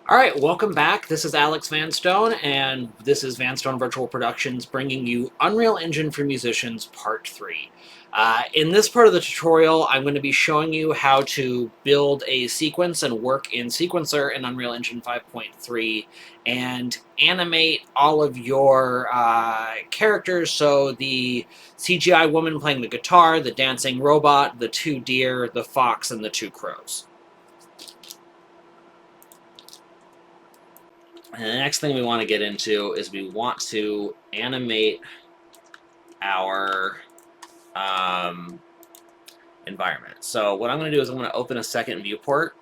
All right, welcome back. This is Alex Vanstone, and this is Vanstone Virtual Productions bringing you Unreal Engine for Musicians Part 3. In this part of the tutorial, I'm going to be showing you how to build a sequence and work in Sequencer in Unreal Engine 5.3 and animate all of your characters. So the CGI woman playing the guitar, the dancing robot, the two deer, the fox, and the two crows. And the next thing we want to get into is we want to animate our environment. So what I'm going to do is I'm going to open a second viewport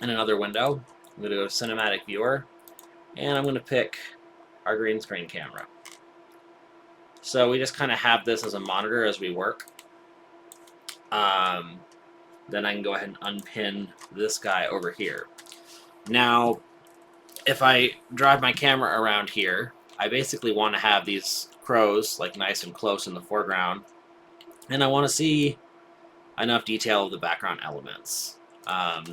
in another window. I'm going to go to Cinematic Viewer, and I'm going to pick our green screen camera. So we just kind of have this as a monitor as we work. Then I can go ahead and unpin this guy over here. Now, if I drive my camera around here, I basically want to have these crows like nice and close in the foreground, and I want to see enough detail of the background elements. Now,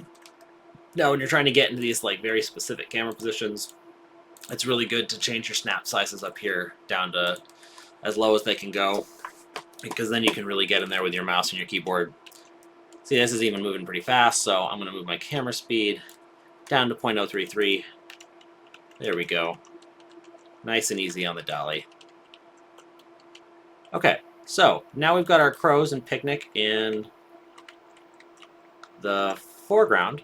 when you're trying to get into these like very specific camera positions, it's really good to change your snap sizes up here down to as low as they can go, because then you can really get in there with your mouse and your keyboard. See, this is even moving pretty fast, so I'm going to move my camera speed down to 0.033. There we go. Nice and easy on the dolly. Okay, so now we've got our crows and picnic in the foreground.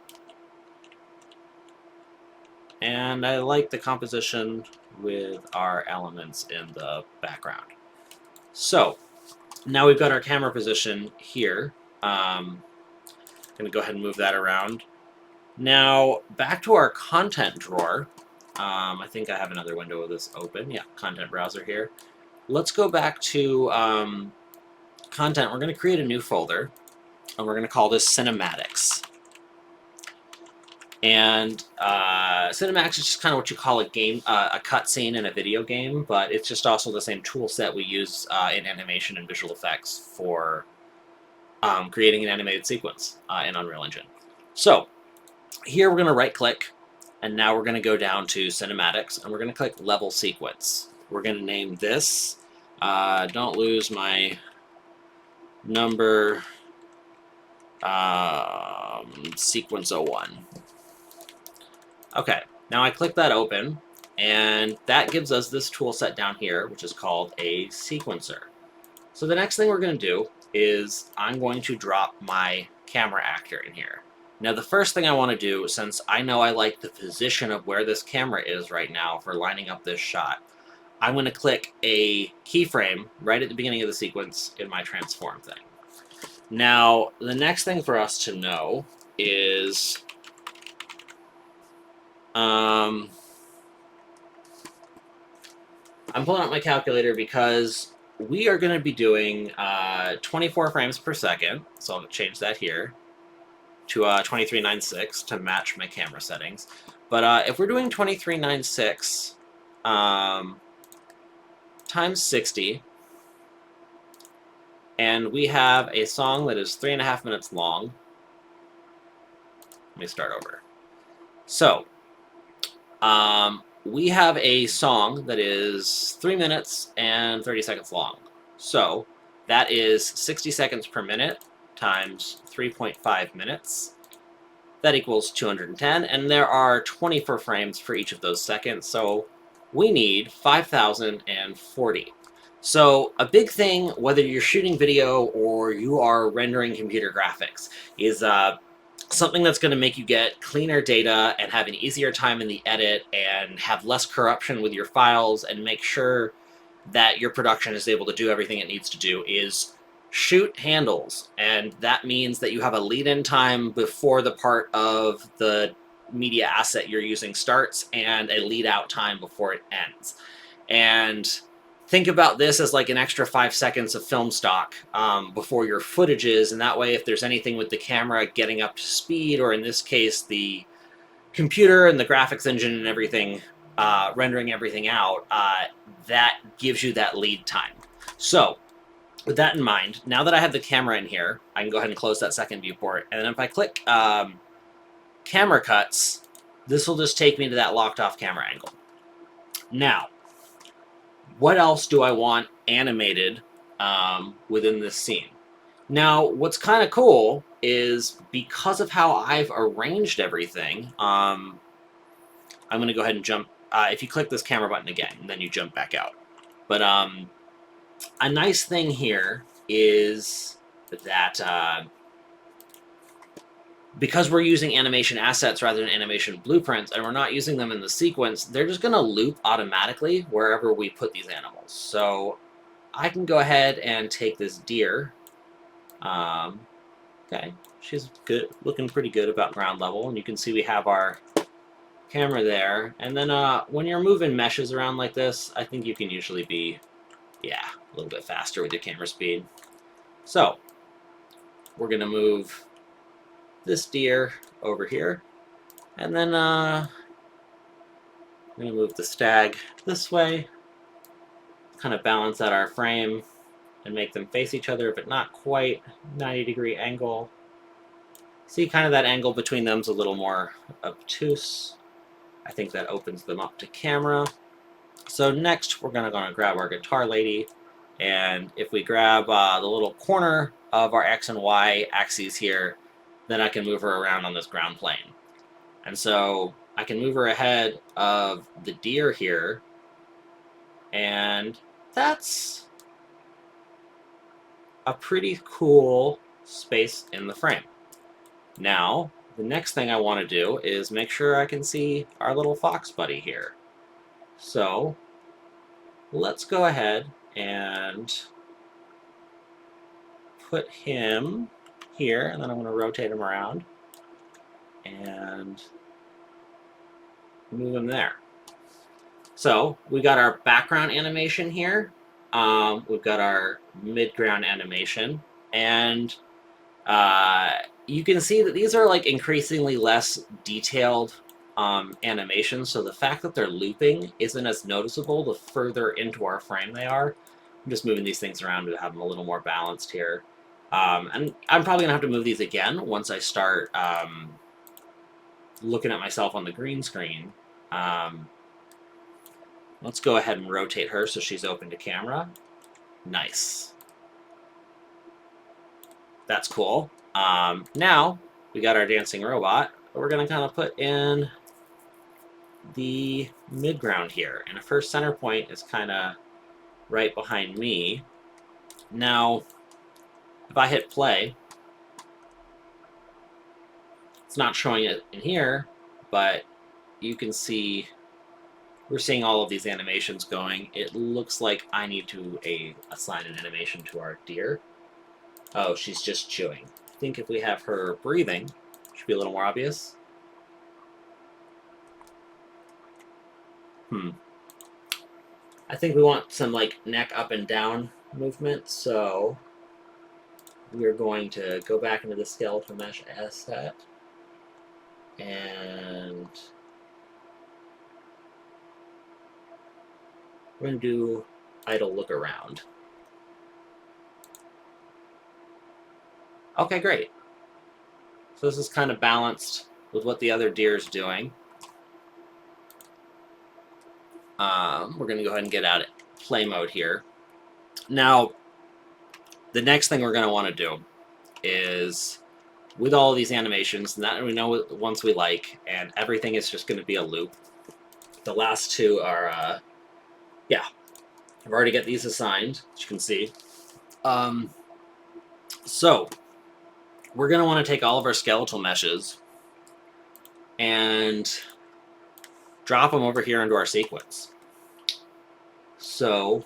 And I like the composition with our elements in the background. So now we've got our camera position here. I'm going to go ahead and move that around. Now back to our content drawer. I think I have another window of this open. Yeah, content browser here. Let's go back to content. We're going to create a new folder, and we're going to call this Cinematics. And Cinematics is just kind of what you call a game, a cutscene in a video game, but it's just also the same tool set we use in animation and visual effects for creating an animated sequence in Unreal Engine. So here we're going to right-click, and now we're going to go down to Cinematics, and we're going to click Level Sequence. We're going to name this, don't lose my number, Sequence 01. Okay, now I click that open, and that gives us this tool set down here, which is called a sequencer. So the next thing we're going to do is I'm going to drop my camera actor in here. Now the first thing I want to do, since I know I like the position of where this camera is right now for lining up this shot, I'm going to click a keyframe right at the beginning of the sequence in my transform thing. Now the next thing for us to know is I'm pulling out my calculator because we are going to be doing 24 frames per second, so I'll change that here to 2396 to match my camera settings. But if we're doing 2396 times 60, and we have a song that is 3.5 minutes long, let me start over. So we have a song that is 3 minutes and 30 seconds long. So that is 60 seconds per minute times 3.5 minutes. That equals 210, and there are 24 frames for each of those seconds, so we need 5,040. So a big thing, whether you're shooting video or you are rendering computer graphics, is something that's going to make you get cleaner data and have an easier time in the edit and have less corruption with your files and make sure that your production is able to do everything it needs to do is shoot handles. And that means that you have a lead-in time before the part of the media asset you're using starts and a lead-out time before it ends. And think about this as like an extra 5 seconds of film stock before your footage is, and that way if there's anything with the camera getting up to speed, or in this case the computer and the graphics engine and everything rendering everything out, that gives you that lead time. So with that in mind, now that I have the camera in here, I can go ahead and close that second viewport, and then if I click camera cuts, this will just take me to that locked off camera angle. Now, what else do I want animated within this scene? Now, what's kind of cool is because of how I've arranged everything, I'm going to go ahead and jump. If you click this camera button again, then you jump back out. But a nice thing here is that because we're using animation assets rather than animation blueprints, and we're not using them in the sequence, they're just going to loop automatically wherever we put these animals. So I can go ahead and take this deer. Okay, she's good, looking pretty good about ground level, and you can see we have our camera there. And then when you're moving meshes around like this, I think you can usually be, yeah, a little bit faster with your camera speed. So we're gonna move this deer over here, and then I'm gonna move the stag this way, kind of balance out our frame and make them face each other, but not quite 90-degree angle. See, kind of that angle between them's a little more obtuse. I think that opens them up to camera. So next, we're gonna grab our guitar lady, and if we grab the little corner of our X and Y axes here, then I can move her around on this ground plane. And so I can move her ahead of the deer here, and that's a pretty cool space in the frame. Now, the next thing I want to do is make sure I can see our little fox buddy here. So let's go ahead and put him here, and then I'm going to rotate him around and move him there. So we got our background animation here. We've got our mid-ground animation, and you can see that these are like increasingly less detailed animations. So the fact that they're looping isn't as noticeable the further into our frame they are. I'm just moving these things around to have them a little more balanced here. And I'm probably gonna have to move these again once I start looking at myself on the green screen. Let's go ahead and rotate her so she's open to camera. Nice. That's cool. Now we got our dancing robot. We're gonna kind of put in the mid-ground here, and her center point is kind of right behind me. Now, if I hit play, it's not showing it in here, but you can see we're seeing all of these animations going. It looks like I need to assign an animation to our deer. Oh, she's just chewing. I think if we have her breathing, it should be a little more obvious. I think we want some like neck up and down movement, so we're going to go back into the skeletal mesh asset, and we're going to do idle look around. Okay, great. So this is kind of balanced with what the other deer is doing. We're going to go ahead and get out of play mode here. Now, the next thing we're going to want to do is, with all of these animations, that we know ones we like, and everything is just going to be a loop. The last two are, yeah, I've already got these assigned, as you can see. So, we're going to want to take all of our skeletal meshes and drop them over here into our sequence. So,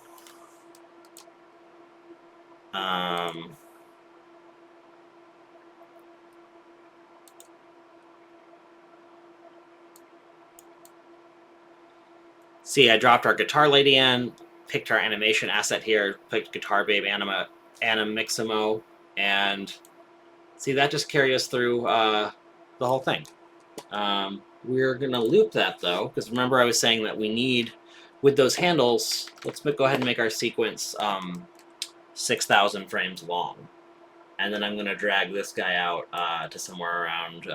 see, I dropped our guitar lady in, picked our animation asset here, picked Guitar Babe Animiximo, and see, that just carried us through the whole thing. We're going to loop that, though, because remember I was saying that we need, with those handles, let's go ahead and make our sequence 6,000 frames long. And then I'm going to drag this guy out to somewhere around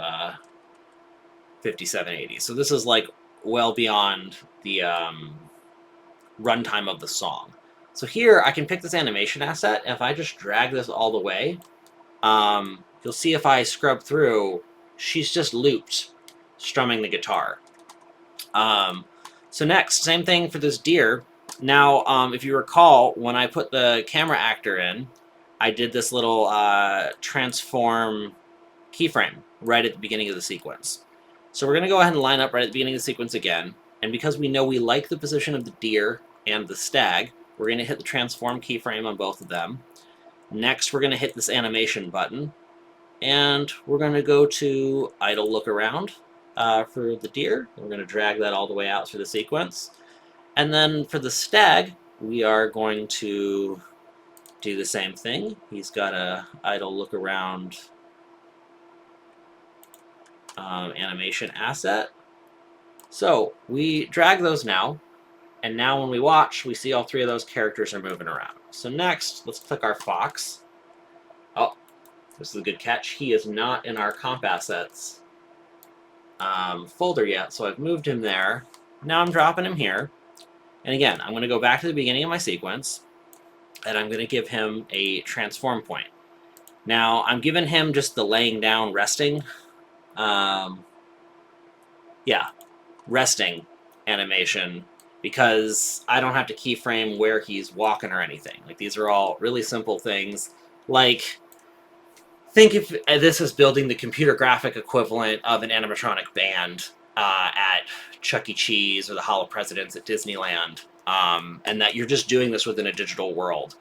5780. So this is like well beyond the runtime of the song. So here I can pick this animation asset, and if I just drag this all the way, you'll see if I scrub through, she's just looped, strumming the guitar. So next, same thing for this deer. Now, if you recall, when I put the camera actor in, I did this little transform keyframe right at the beginning of the sequence. So we're going to go ahead and line up right at the beginning of the sequence again. And because we know we like the position of the deer and the stag, we're going to hit the transform keyframe on both of them. Next, we're going to hit this animation button. And we're going to go to idle look around for the deer. We're going to drag that all the way out through the sequence. And then for the stag, we are going to do the same thing. He's got a idle look around animation asset. So we drag those now, and now when we watch, we see all three of those characters are moving around. So next, let's click our fox. Oh, this is a good catch. He is not in our comp assets folder yet, so I've moved him there. Now I'm dropping him here. And again, I'm going to go back to the beginning of my sequence, and I'm going to give him a transform point. Now, I'm giving him just the laying down resting. Resting animation, because I don't have to keyframe where he's walking or anything. Like, these are all really simple things. Like, think if this is building the computer graphic equivalent of an animatronic band at Chuck E. Cheese or the Hall of Presidents at Disneyland, and that you're just doing this within a digital world.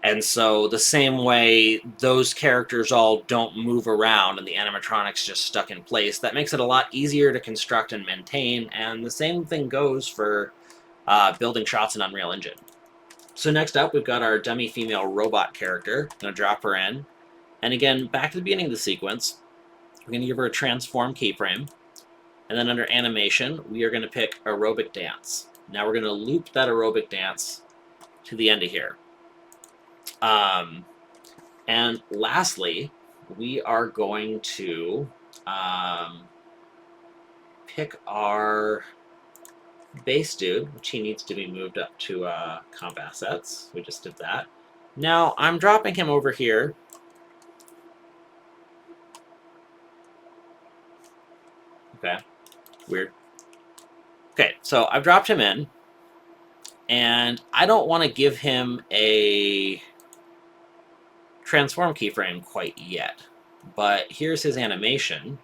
And so the same way those characters all don't move around and the animatronics just stuck in place, that makes it a lot easier to construct and maintain. And the same thing goes for building shots in Unreal Engine. So next up, we've got our dummy female robot character. I'm going to drop her in. And again, back to the beginning of the sequence, we're going to give her a transform keyframe. And then under animation, we are going to pick aerobic dance. Now we're going to loop that aerobic dance to the end of here. And lastly, we are going to pick our base dude, which he needs to be moved up to comp assets. We just did that. Now I'm dropping him over here. Okay, weird. Okay, so I've dropped him in, and I don't want to give him a transform keyframe quite yet, but here's his animation.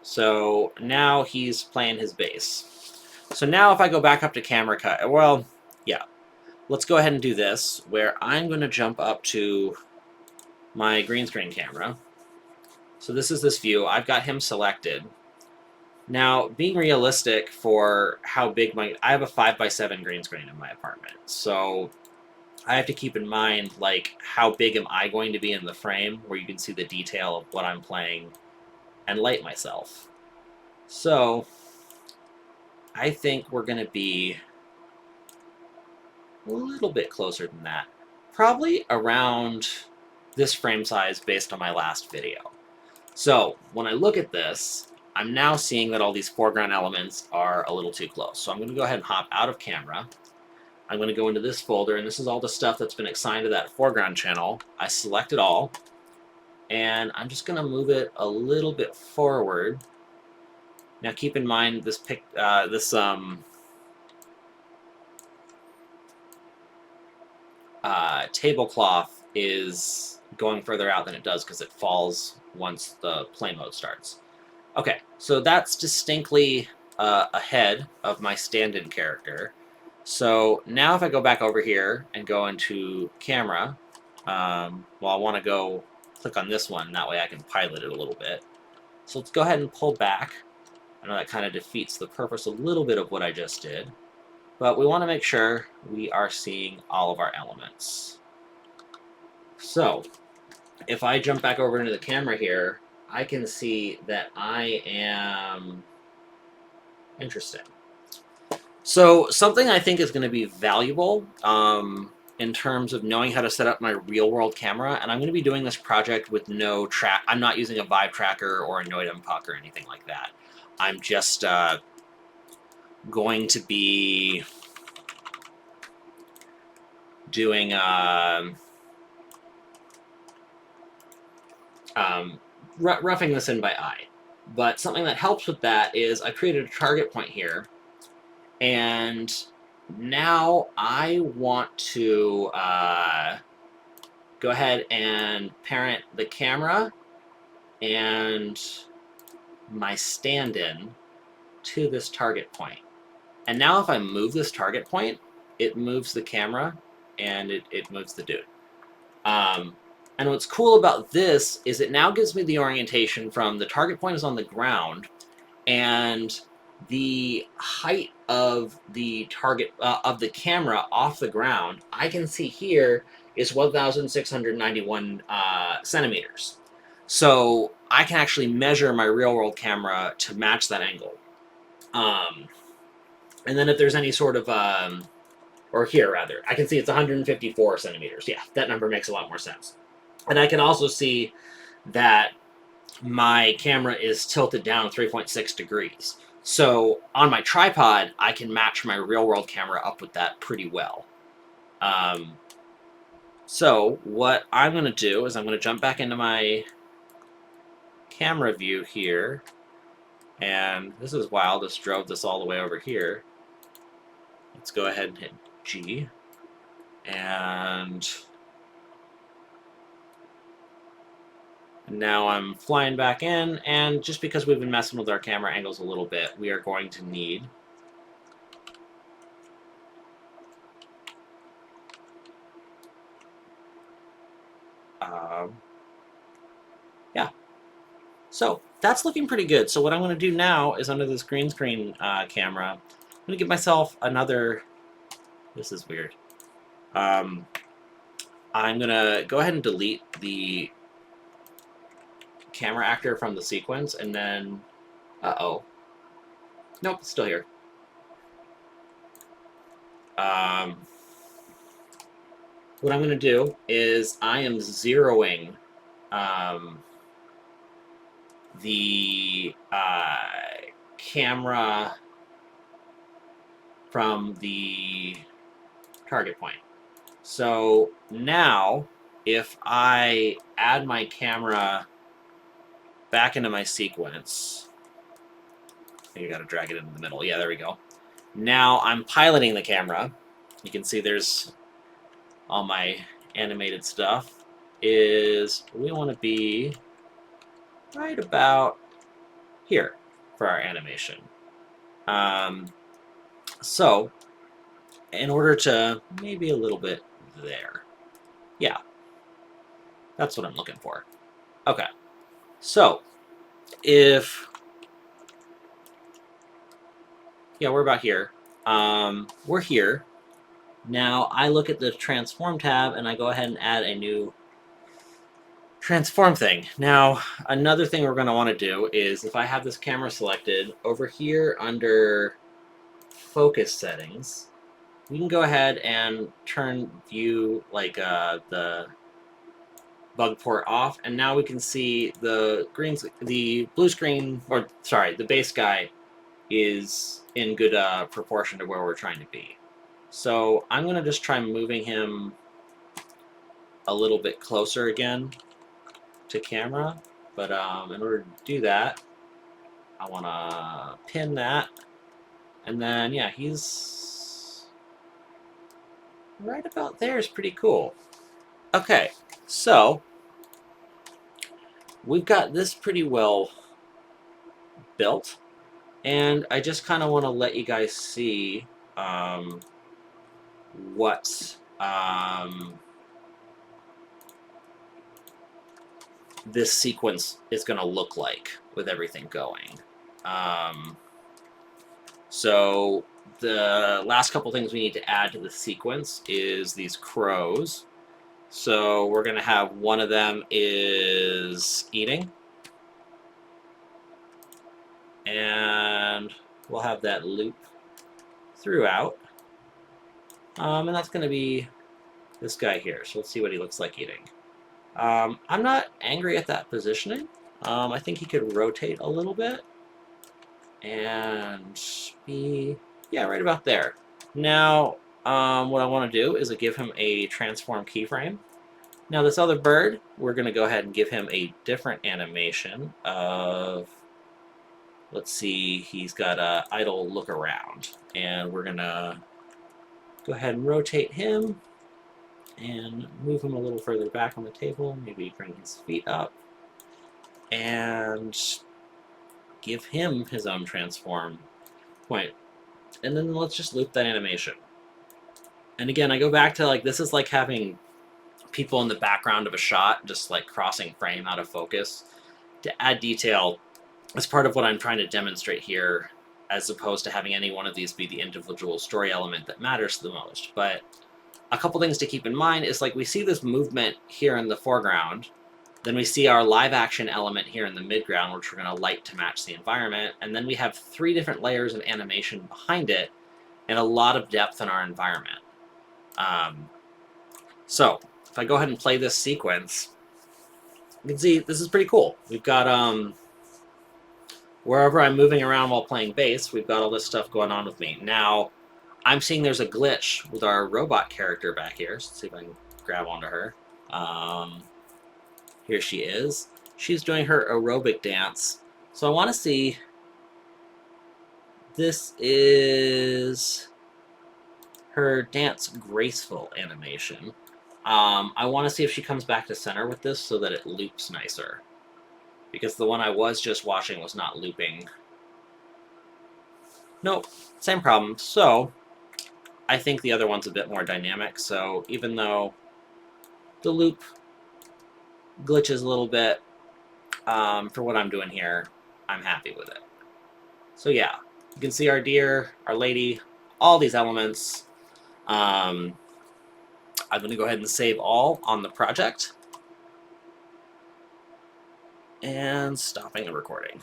So now he's playing his bass. So now if I go back up to camera cut, well, yeah, let's go ahead and do this, where I'm going to jump up to my green screen camera. So this is this view. I've got him selected. Now, being realistic for how big I have a 5x7 green screen in my apartment, so I have to keep in mind, like, how big am I going to be in the frame where you can see the detail of what I'm playing and light myself. So I think we're going to be a little bit closer than that. Probably around this frame size based on my last video. So when I look at this, I'm now seeing that all these foreground elements are a little too close. So I'm going to go ahead and hop out of camera. I'm going to go into this folder, and this is all the stuff that's been assigned to that foreground channel. I select it all, and I'm just going to move it a little bit forward. Now keep in mind this tablecloth is going further out than it does because it falls once the play mode starts. Okay, so that's distinctly ahead of my stand-in character. So now if I go back over here and go into camera, well, I want to go click on this one, that way I can pilot it a little bit. So let's go ahead and pull back. I know that kind of defeats the purpose a little bit of what I just did, but we want to make sure we are seeing all of our elements. So if I jump back over into the camera here, I can see that I am interesting. So something I think is going to be valuable in terms of knowing how to set up my real-world camera, and I'm going to be doing this project with no track. I'm not using a Vive tracker or a Noidum puck or anything like that. I'm just going to be doing roughing this in by eye. But something that helps with that is I created a target point here, and now I want to go ahead and parent the camera and my stand-in to this target point. And now if I move this target point, it moves the camera and it moves the dude. And what's cool about this is it now gives me the orientation from the target point is on the ground, and the height of the target of the camera off the ground, I can see here is 1,691 centimeters. So I can actually measure my real-world camera to match that angle. And then if there's any sort of or here rather, I can see it's 154 centimeters. Yeah, that number makes a lot more sense. And I can also see that my camera is tilted down 3.6 degrees. So on my tripod, I can match my real-world camera up with that pretty well. So what I'm going to do is I'm going to jump back into my camera view here. And this is wild. This drove this all the way over here. Let's go ahead and hit G. And now I'm flying back in, and just because we've been messing with our camera angles a little bit, we are going to need yeah. So that's looking pretty good. So what I'm going to do now is under this green screen camera, I'm going to give myself another, this is weird. I'm going to go ahead and delete the camera actor from the sequence, and then, nope, it's still here. What I'm going to do is I am zeroing the camera from the target point. So now, if I add my camera back into my sequence, you got to drag it into the middle. Yeah, there we go. Now I'm piloting the camera. You can see there's all my animated stuff. We want to be right about here for our animation. So in order to maybe a little bit there. Yeah, that's what I'm looking for. Okay, so if, yeah, we're about here. We're here. Now I look at the transform tab and I go ahead and add a new transform thing. Now, another thing we're going to want to do is if I have this camera selected over here under focus settings, we can go ahead and turn view like the bug port off, and now we can see the blue screen, or sorry, the base guy is in good proportion to where we're trying to be. So I'm going to just try moving him a little bit closer again to camera, but in order to do that, I want to pin that, and then yeah, he's right about there. Is pretty cool. Okay, so we've got this pretty well built, and I just kind of want to let you guys see what this sequence is going to look like with everything going. So the last couple things we need to add to the sequence is these crows. So we're going to have one of them is eating, and we'll have that loop throughout. And that's going to be this guy here. So let's see what he looks like eating. I'm not angry at that positioning. I think he could rotate a little bit. and be, yeah, right about there. Now, what I want to do is give him a transform keyframe. Now this other bird, we're going to go ahead and give him a different animation of, let's see, he's got a idle look around. And we're going to go ahead and rotate him and move him a little further back on the table, maybe bring his feet up, and give him his own transform point. And then let's just loop that animation. And again, I go back to like, this is like having people in the background of a shot just like crossing frame out of focus to add detail as part of what I'm trying to demonstrate here, as opposed to having any one of these be the individual story element that matters the most. But a couple things to keep in mind is like we see this movement here in the foreground, then we see our live action element here in the midground, which we're going to light to match the environment, and then we have 3 different layers of animation behind it and a lot of depth in our environment. So if I go ahead and play this sequence, you can see this is pretty cool. We've got wherever I'm moving around while playing bass, we've got all this stuff going on with me. Now, I'm seeing there's a glitch with our robot character back here. So let's see if I can grab onto her. Here she is. She's doing her aerobic dance. So I want to see, this is her dance graceful animation. I want to see if she comes back to center with this so that it loops nicer. Because the one I was just watching was not looping. Nope, same problem. So I think the other one's a bit more dynamic. So even though the loop glitches a little bit, for what I'm doing here, I'm happy with it. So yeah, you can see our deer, our lady, all these elements. I'm going to go ahead and save all on the project. And stopping the recording.